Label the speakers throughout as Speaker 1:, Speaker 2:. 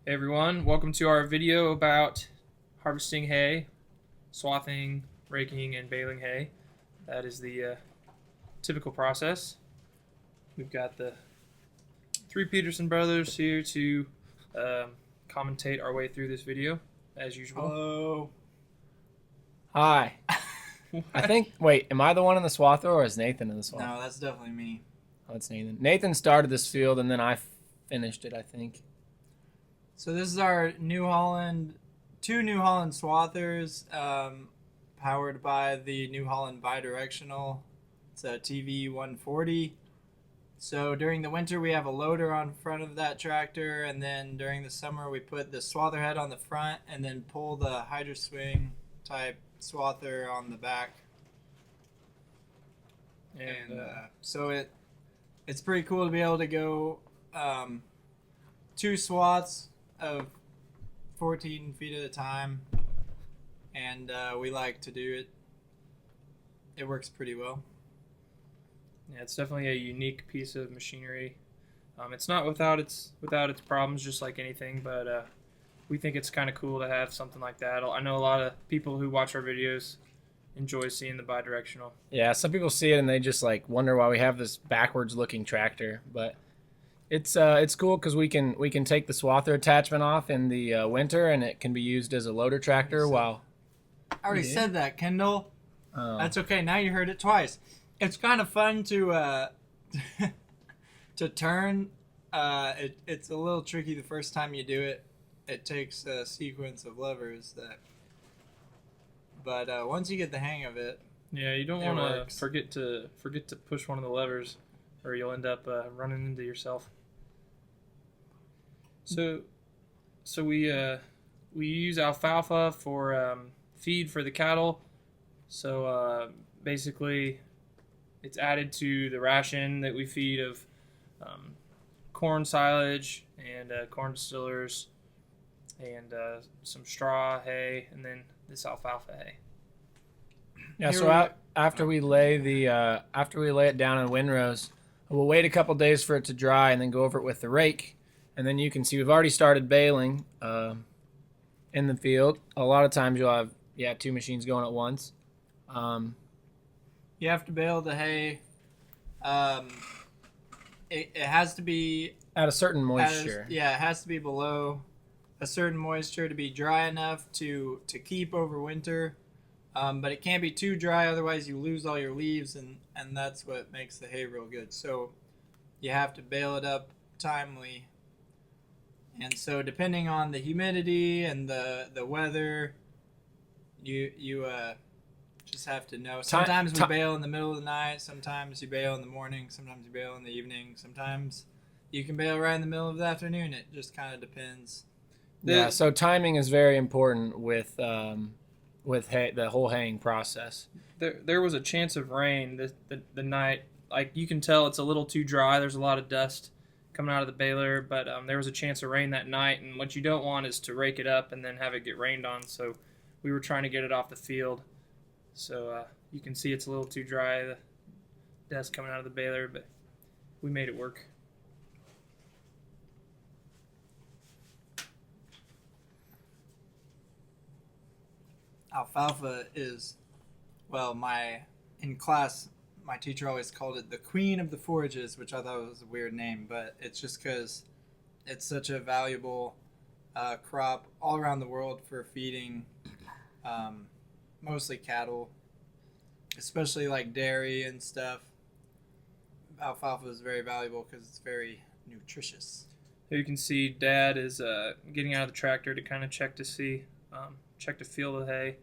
Speaker 1: Hey everyone, welcome to our video about harvesting hay, swathing, raking, and baling hay. That is the typical process. We've got the three Peterson brothers here to commentate our way through this video, as usual.
Speaker 2: Hello.
Speaker 3: Hi. I think. Wait, am I the one in the swather, or is Nathan in the swather?
Speaker 2: No, that's definitely me.
Speaker 3: Oh, it's Nathan. Nathan started this field, and then I finished it, I think.
Speaker 2: So this is our two New Holland swathers, powered by the New Holland bidirectional. It's a TV 140. So during the winter we have a loader on front of that tractor, and then during the summer we put the swather head on the front, and then pull the hydro swing type swather on the back. And so it's pretty cool to be able to go two swaths of 14 feet at a time, and we like to do it. It works pretty well.
Speaker 1: Yeah, it's definitely a unique piece of machinery. It's not without its problems, just like anything, but we think it's kind of cool to have something like that. I know a lot of people who watch our videos enjoy seeing the bidirectional.
Speaker 3: Yeah, some people see it and they just like wonder why we have this backwards-looking tractor, but it's cool because we can take the swather attachment off in the winter, and it can be used as a loader tractor. While
Speaker 2: I already said that, Kendall.
Speaker 3: um,
Speaker 2: That's okay. Now you heard it twice. It's kind of fun to to turn. It's a little tricky the first time you do it. It takes a sequence of levers but once you get the hang of it,
Speaker 1: Yeah, you don't
Speaker 2: It
Speaker 1: want
Speaker 2: works.
Speaker 1: to forget to push one of the levers, or you'll end up running into yourself. So we use alfalfa for feed for the cattle. So basically, it's added to the ration that we feed of corn silage and corn distillers and some straw hay, and then this alfalfa hay.
Speaker 3: yeah,
Speaker 2: Here
Speaker 3: so after we lay it down in windrows, we'll wait a couple days for it to dry, and then go over it with the rake. And then you can see we've already started baling in the field. A lot of times you'll have two machines going at once.
Speaker 2: you have to bale the hay. It has to be
Speaker 3: At a certain moisture.
Speaker 2: it has to be below a certain moisture to be dry enough to keep over winter. But it can't be too dry, otherwise you lose all your leaves, and that's what makes the hay real good. So you have to bale it up timely. And so depending on the humidity and the weather, you just have to know. Sometimes we bale in the middle of the night, sometimes you bale in the morning, sometimes you bale in the evening, sometimes you can bale right in the middle of the afternoon. It just kind of depends.
Speaker 3: Yeah, so timing is very important with hay, the whole haying process.
Speaker 1: There was a chance of rain the night. Like, you can tell it's a little too dry. There's a lot of dust coming out of the baler, but there was a chance of rain that night, and what you don't want is to rake it up and then have it get rained on. So we were trying to get it off the field. So you can see it's a little too dry, the dust coming out of the baler, but we made it work.
Speaker 2: Alfalfa is, well, in class, my teacher always called it the queen of the forages, which I thought was a weird name, but it's just because it's such a valuable crop all around the world for feeding mostly cattle, especially like dairy and stuff. Alfalfa is very valuable because it's very nutritious.
Speaker 1: Here you can see Dad is getting out of the tractor to kind of check to feel the hay.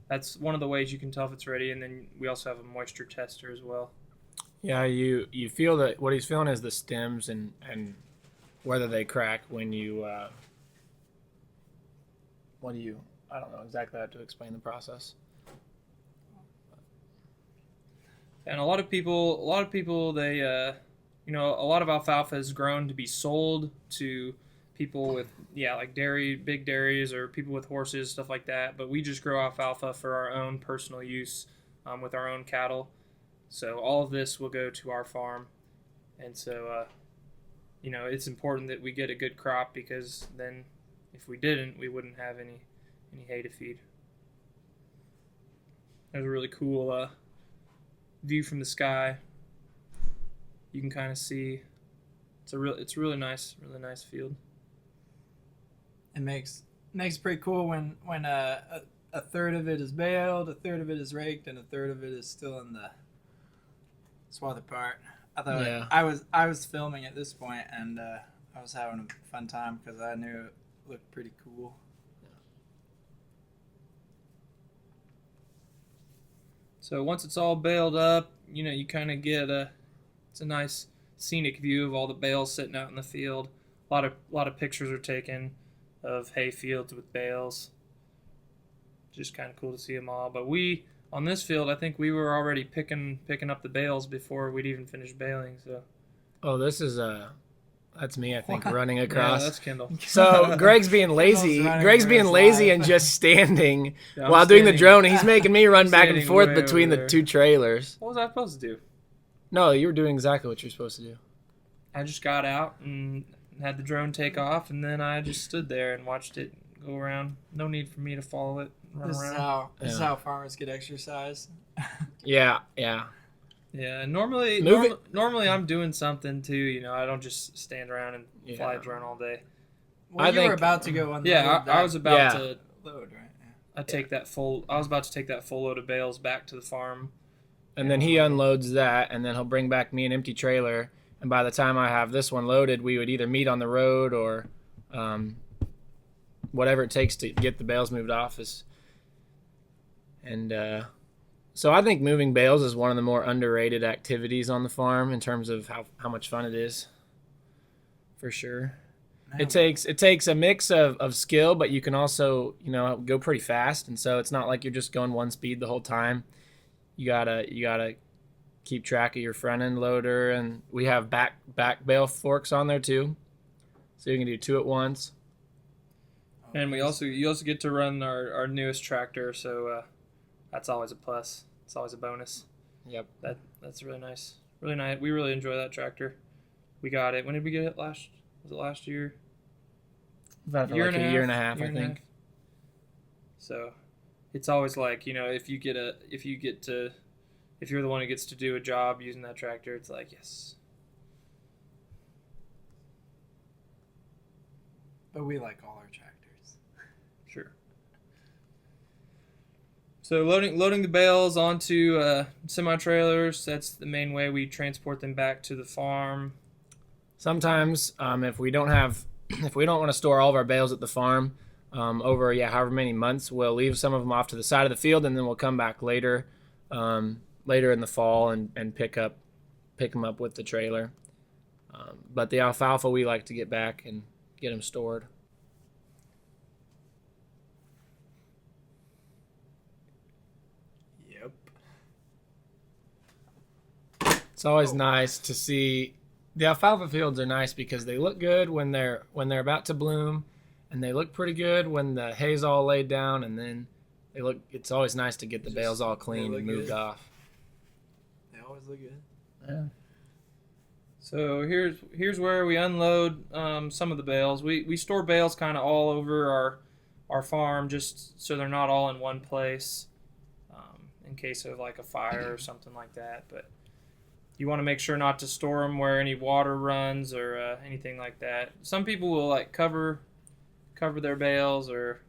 Speaker 1: That's one of the ways you can tell if it's ready, and then we also have a moisture tester as well.
Speaker 3: Yeah, you feel that what he's feeling is the stems and whether they crack when you I don't know exactly how to explain the process.
Speaker 1: And a lot of people, they, a lot of alfalfa is grown to be sold to people with, like big dairies, or people with horses, stuff like that. But we just grow alfalfa for our own personal use with our own cattle. So all of this will go to our farm. And so, it's important that we get a good crop, because then if we didn't, we wouldn't have any hay to feed. There's a really cool view from the sky. You can kind of see. It's really nice field.
Speaker 2: It makes it pretty cool when a third of it is baled, a third of it is raked, and a third of it is still in the swather part. I thought I was filming at this point, and I was having a fun time because I knew it looked pretty cool.
Speaker 1: So once it's all baled up, you kind of get it's a nice scenic view of all the bales sitting out in the field. A lot of pictures are taken of hay fields with bales. Just kind of cool to see them all. But on this field, I think we were already picking up the bales before we'd even finished baling. So.
Speaker 3: Oh, this is that's me, I think, running across.
Speaker 1: Yeah, that's Kendall.
Speaker 3: So Greg's being lazy. Greg's being lazy and just standing while doing the drone. He's making me run back and forth between the two trailers.
Speaker 1: What was I supposed to do?
Speaker 3: No, you were doing exactly what you're supposed to do.
Speaker 1: I just got out and had the drone take off, and then I just stood there and watched it go around. No need for me to follow it, run around.
Speaker 2: This is how farmers get exercise.
Speaker 3: Yeah.
Speaker 1: Yeah, normally I'm doing something too. I don't just stand around and fly a drone all day.
Speaker 2: Well, you were about to go unload.
Speaker 1: Yeah, I was about to
Speaker 2: load, right?
Speaker 1: Yeah. I was about to take that full load of bales back to the farm.
Speaker 3: And then he unloads that, and then he'll bring back me an empty trailer. And by the time I have this one loaded, we would either meet on the road or whatever it takes to get the bales moved off. So I think moving bales is one of the more underrated activities on the farm in terms of how much fun it is. For sure. Man. It takes a mix of skill, but you can also, go pretty fast. And so it's not like you're just going one speed the whole time. You gotta keep track of your front end loader, and we have back bale forks on there too. So you can do two at once.
Speaker 1: And you also get to run our newest tractor, so that's always a plus. It's always a bonus.
Speaker 3: Yep.
Speaker 1: That's really nice. Really nice. We really enjoy that tractor. We got it. When did we get it last? Was it last year?
Speaker 3: About a year and a half, I think.
Speaker 1: So, it's always like, if you're the one who gets to do a job using that tractor, it's like, yes.
Speaker 2: But we like all our tractors.
Speaker 1: Sure. So loading the bales onto semi-trailers, that's the main way we transport them back to the farm.
Speaker 3: Sometimes, if we don't want to store all of our bales at the farm, over however many months, we'll leave some of them off to the side of the field, and then we'll come back later in the fall and pick them up with the trailer. But the alfalfa we like to get back and get them stored.
Speaker 2: Yep.
Speaker 3: It's always nice to see. The alfalfa fields are nice because they look good when they're about to bloom, and they look pretty good when the hay's all laid down, and then it's always nice to get the bales all cleaned and moved off.
Speaker 2: They always look good.
Speaker 3: Yeah.
Speaker 1: So here's where we unload some of the bales. We store bales kind of all over our farm just so they're not all in one place in case of like a fire or something like that. But you want to make sure not to store them where any water runs or anything like that. Some people will like cover their bales or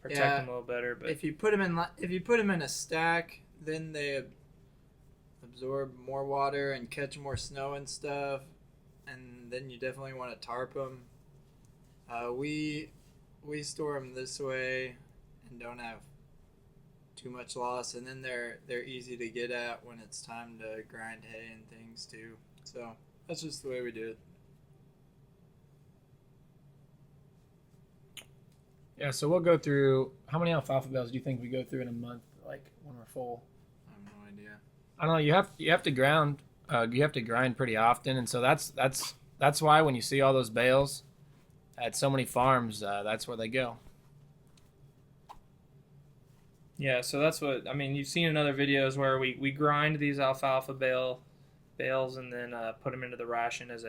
Speaker 1: protect them a little better. But
Speaker 2: if you put them in a stack, then they absorb more water and catch more snow and stuff, and then you definitely want to tarp them. We store them this way and don't have too much loss, and then they're easy to get at when it's time to grind hay and things too. So that's just the way we do it.
Speaker 3: Yeah, so we'll go through. How many alfalfa bales do you think we go through in a month, like when we're full?
Speaker 2: I have no idea.
Speaker 3: I don't know. You have to ground. You have to grind pretty often, and so that's why when you see all those bales at so many farms, that's where they go.
Speaker 1: yeah, so that's what I mean. You've seen in other videos where we grind these alfalfa bales and then put them into the ration as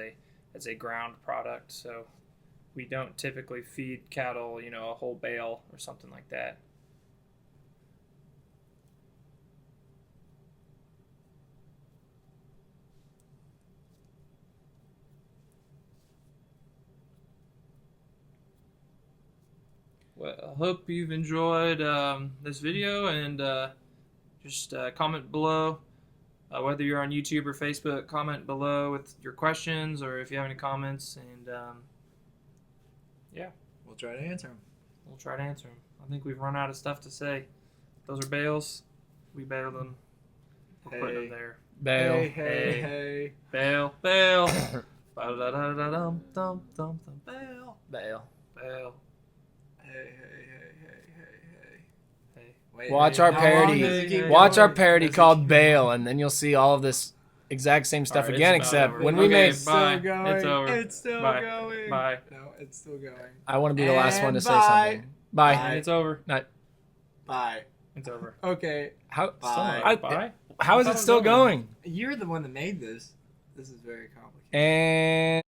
Speaker 1: a ground product. So we don't typically feed cattle, a whole bale or something like that. Well, I hope you've enjoyed this video, and just comment below. Whether you're on YouTube or Facebook, comment below with your questions or if you have any comments, and
Speaker 2: We'll try to answer them.
Speaker 1: we'll try to answer them. I think we've run out of stuff to say. Those are bales. We baled them. We're putting them there.
Speaker 3: Bale.
Speaker 2: Hey.
Speaker 1: Bale. Bale. Ba-da-da-da-dum-dum-dum-dum. Bale.
Speaker 3: Bale.
Speaker 1: Bale.
Speaker 2: Hey.
Speaker 1: Hey.
Speaker 2: Wait,
Speaker 3: Watch
Speaker 2: wait,
Speaker 3: our
Speaker 2: how long
Speaker 3: parody.
Speaker 2: does it keep
Speaker 3: Watch our
Speaker 2: going?
Speaker 3: parody
Speaker 2: Does it
Speaker 3: called
Speaker 2: keep
Speaker 3: Bale, and then you'll see all of this exact same stuff
Speaker 1: Alright,
Speaker 3: again,
Speaker 1: it's about
Speaker 3: except
Speaker 1: over.
Speaker 3: when we
Speaker 1: Okay,
Speaker 3: make.
Speaker 2: It's
Speaker 1: bye.
Speaker 2: still going.
Speaker 1: It's over.
Speaker 2: It's still
Speaker 1: Bye.
Speaker 2: going.
Speaker 1: Bye.
Speaker 2: No, it's still going.
Speaker 3: I want to be the last one to
Speaker 2: And
Speaker 3: say
Speaker 2: bye.
Speaker 3: something. Bye.
Speaker 2: Bye.
Speaker 1: It's over.
Speaker 2: Bye.
Speaker 1: It's over.
Speaker 2: Okay.
Speaker 3: How?
Speaker 2: Bye.
Speaker 1: Bye.
Speaker 3: How is
Speaker 1: I
Speaker 3: it
Speaker 1: thought
Speaker 3: still
Speaker 1: it was over.
Speaker 3: going?
Speaker 2: You're the one that made this. This is very complicated.
Speaker 3: And.